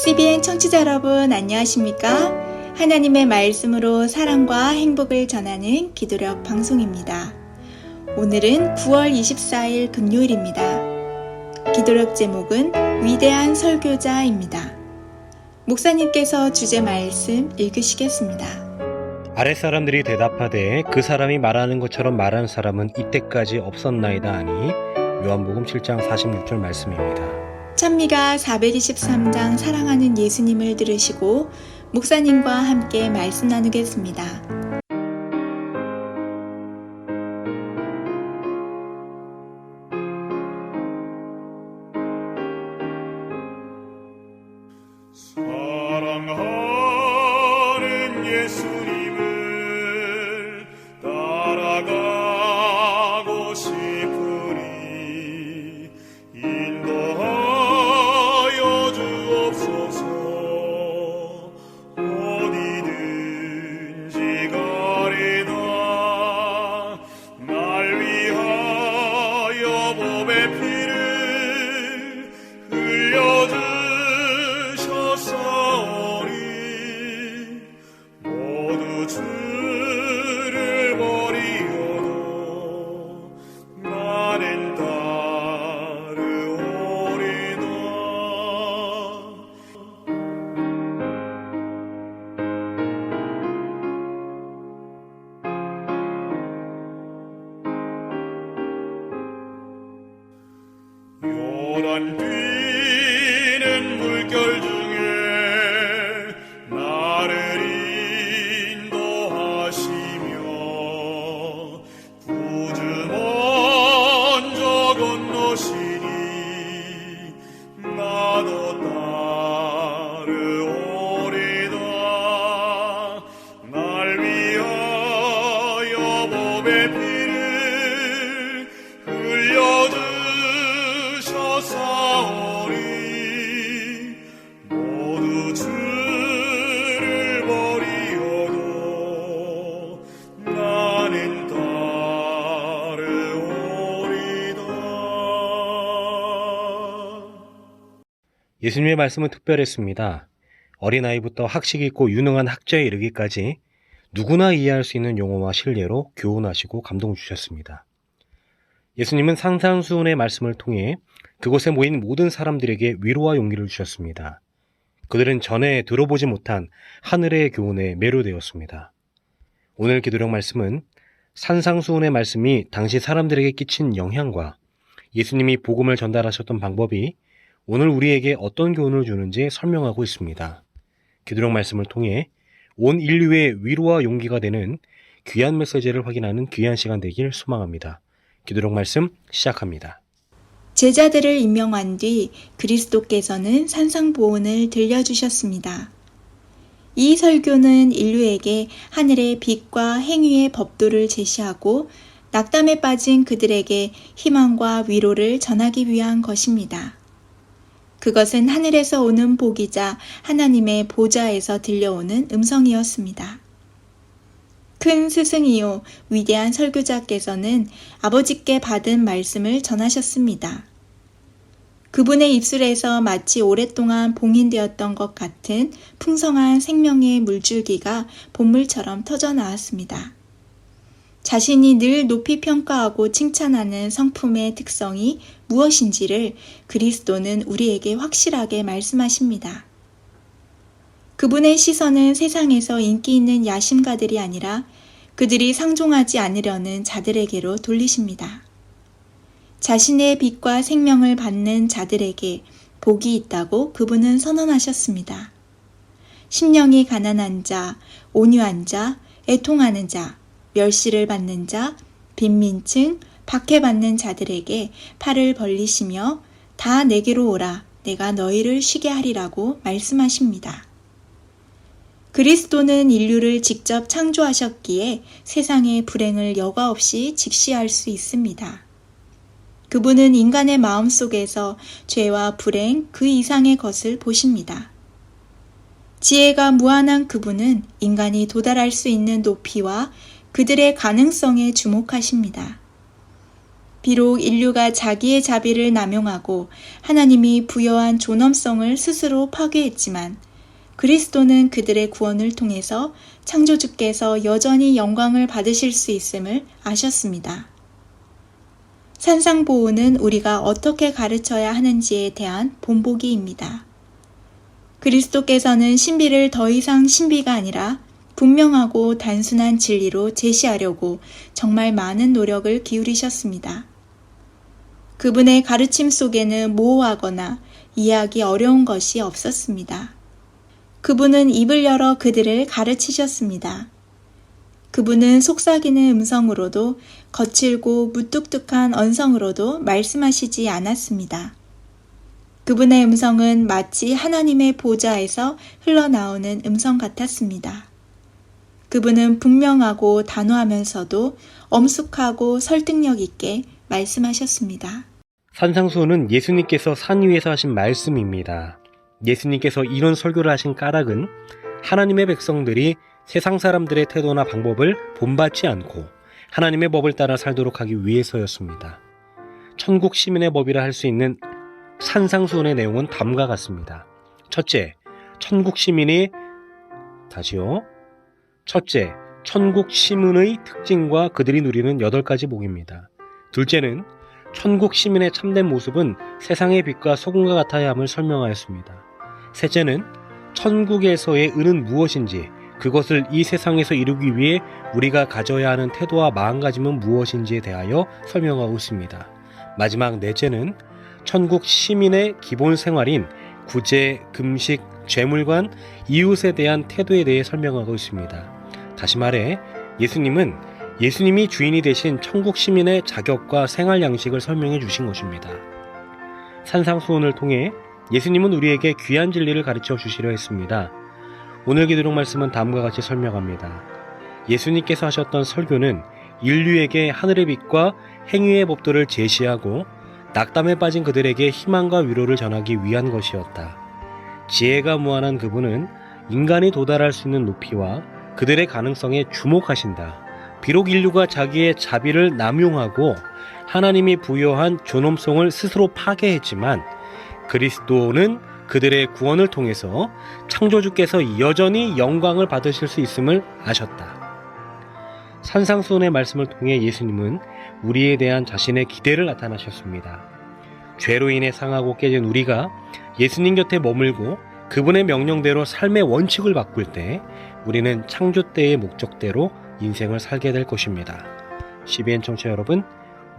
CBN 청취자 여러분 안녕하십니까? 하나님의 말씀으로 사랑과 행복을 전하는 기도력 방송입니다. 오늘은 9월 24일 금요일입니다. 기도력 제목은 위대한 설교자입니다. 목사님께서 주제 말씀 읽으시겠습니다. 아랫사람들이 대답하되 그 사람이 말하는 것처럼 말하는 사람은 이때까지 없었나이다 하니 요한복음 7장 46절 말씀입니다. 찬미가 423장 사랑하는 예수님을 들으시고 목사님과 함께 말씀 나누겠습니다. 사랑하는 예수님을 따라가고 싶으니 인도하여 주옵소서. 어디든지 가리다 날 위하여 법의 피를 흘려주셨사오니 모두 주를 버리어도 나는 따르오리다. 요단 뛰는 물결 중에 나를 인도하시며 구주 먼저 건너시니 나도 따르오리다. 날 위하여 법의 피를 흘려주셨사오니 모두 주를 버리어도 나는 따르오리다. 예수님의 말씀은 특별했습니다. 어린아이부터 학식 있고 유능한 학자에 이르기까지 누구나 이해할 수 있는 용어와 실례로 교훈하시고 감동 주셨습니다. 예수님은 산상수훈의 말씀을 통해 그곳에 모인 모든 사람들에게 위로와 용기를 주셨습니다. 그들은 전에 들어보지 못한 하늘의 교훈에 매료되었습니다. 오늘 기도력 말씀은 산상수훈의 말씀이 당시 사람들에게 끼친 영향과 예수님이 복음을 전달하셨던 방법이 오늘 우리에게 어떤 교훈을 주는지 설명하고 있습니다. 기도력 말씀을 통해 온 인류의 위로와 용기가 되는 귀한 메시지를 확인하는 귀한 시간 되길 소망합니다. 기도력 말씀 시작합니다. 제자들을 임명한 뒤 그리스도께서는 산상보훈을 들려주셨습니다. 이 설교는 인류에게 하늘의 빛과 행위의 법도를 제시하고 낙담에 빠진 그들에게 희망과 위로를 전하기 위한 것입니다. 그것은 하늘에서 오는 복이자 하나님의 보좌에서 들려오는 음성이었습니다. 큰 스승이요 위대한 설교자께서는 아버지께 받은 말씀을 전하셨습니다. 그분의 입술에서 마치 오랫동안 봉인되었던 것 같은 풍성한 생명의 물줄기가 본물처럼 터져나왔습니다. 자신이 늘 높이 평가하고 칭찬하는 성품의 특성이 무엇인지를 그리스도는 우리에게 확실하게 말씀하십니다. 그분의 시선은 세상에서 인기 있는 야심가들이 아니라 그들이 상종하지 않으려는 자들에게로 돌리십니다. 자신의 빛과 생명을 받는 자들에게 복이 있다고 그분은 선언하셨습니다. 심령이 가난한 자, 온유한 자, 애통하는 자, 멸시를 받는 자, 빈민층, 박해받는 자들에게 팔을 벌리시며 다 내게로 오라, 내가 너희를 쉬게 하리라고 말씀하십니다. 그리스도는 인류를 직접 창조하셨기에 세상의 불행을 여과 없이 직시할 수 있습니다. 그분은 인간의 마음속에서 죄와 불행 그 이상의 것을 보십니다. 지혜가 무한한 그분은 인간이 도달할 수 있는 높이와 그들의 가능성에 주목하십니다. 비록 인류가 자기의 자비를 남용하고 하나님이 부여한 존엄성을 스스로 파괴했지만 그리스도는 그들의 구원을 통해서 창조주께서 여전히 영광을 받으실 수 있음을 아셨습니다. 산상보호는 우리가 어떻게 가르쳐야 하는지에 대한 본보기입니다. 그리스도께서는 신비를 더 이상 신비가 아니라 분명하고 단순한 진리로 제시하려고 정말 많은 노력을 기울이셨습니다. 그분의 가르침 속에는 모호하거나 이해하기 어려운 것이 없었습니다. 그분은 입을 열어 그들을 가르치셨습니다. 그분은 속삭이는 음성으로도 거칠고 무뚝뚝한 언성으로도 말씀하시지 않았습니다. 그분의 음성은 마치 하나님의 보좌에서 흘러나오는 음성 같았습니다. 그분은 분명하고 단호하면서도 엄숙하고 설득력 있게 말씀하셨습니다. 산상수훈은 예수님께서 산 위에서 하신 말씀입니다. 예수님께서 이런 설교를 하신 까닭은 하나님의 백성들이 세상 사람들의 태도나 방법을 본받지 않고 하나님의 법을 따라 살도록 하기 위해서였습니다. 천국 시민의 법이라 할 수 있는 산상수훈의 내용은 다음과 같습니다. 첫째, 천국 시민의 특징과 그들이 누리는 8가지 복입니다. 둘째는 천국 시민의 참된 모습은 세상의 빛과 소금과 같아야 함을 설명하였습니다. 셋째는 천국에서의 은은 무엇인지, 그것을 이 세상에서 이루기 위해 우리가 가져야 하는 태도와 마음가짐은 무엇인지에 대하여 설명하고 있습니다. 마지막 넷째는 천국 시민의 기본 생활인 구제, 금식, 죄물관, 이웃에 대한 태도에 대해 설명하고 있습니다. 다시 말해 예수님이 주인이 되신 천국 시민의 자격과 생활 양식을 설명해 주신 것입니다. 산상수훈을 통해 예수님은 우리에게 귀한 진리를 가르쳐 주시려 했습니다. 오늘 기도록 말씀은 다음과 같이 설명합니다. 예수님께서 하셨던 설교는 인류에게 하늘의 빛과 행위의 법도를 제시하고 낙담에 빠진 그들에게 희망과 위로를 전하기 위한 것이었다. 지혜가 무한한 그분은 인간이 도달할 수 있는 높이와 그들의 가능성에 주목하신다. 비록 인류가 자기의 자비를 남용하고 하나님이 부여한 존엄성을 스스로 파괴했지만 그리스도는 그들의 구원을 통해서 창조주께서 여전히 영광을 받으실 수 있음을 아셨다. 산상수훈의 말씀을 통해 예수님은 우리에 대한 자신의 기대를 나타나셨습니다. 죄로 인해 상하고 깨진 우리가 예수님 곁에 머물고 그분의 명령대로 삶의 원칙을 바꿀 때 우리는 창조 때의 목적대로 인생을 살게 될 것입니다. CBN 청취자 여러분,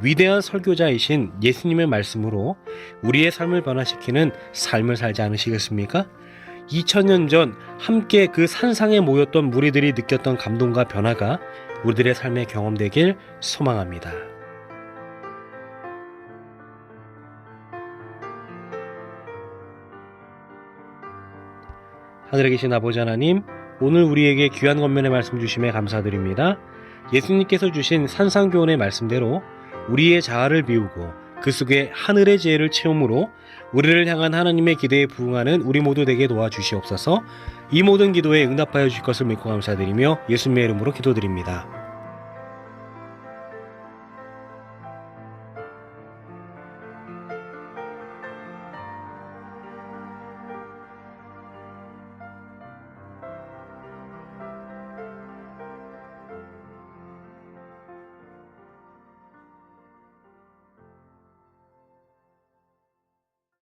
위대한 설교자이신 예수님의 말씀으로 우리의 삶을 변화시키는 삶을 살지 않으시겠습니까? 2000년 전 함께 그 산상에 모였던 무리들이 느꼈던 감동과 변화가 우리들의 삶에 경험되길 소망합니다. 하늘에 계신 아버지 하나님, 오늘 우리에게 귀한 권면의 말씀 주심에 감사드립니다. 예수님께서 주신 산상교훈의 말씀대로 우리의 자아를 비우고 그 속에 하늘의 지혜를 채움으로 우리를 향한 하나님의 기대에 부응하는 우리 모두 되게 도와주시옵소서. 이 모든 기도에 응답하여 주실 것을 믿고 감사드리며 예수님의 이름으로 기도드립니다.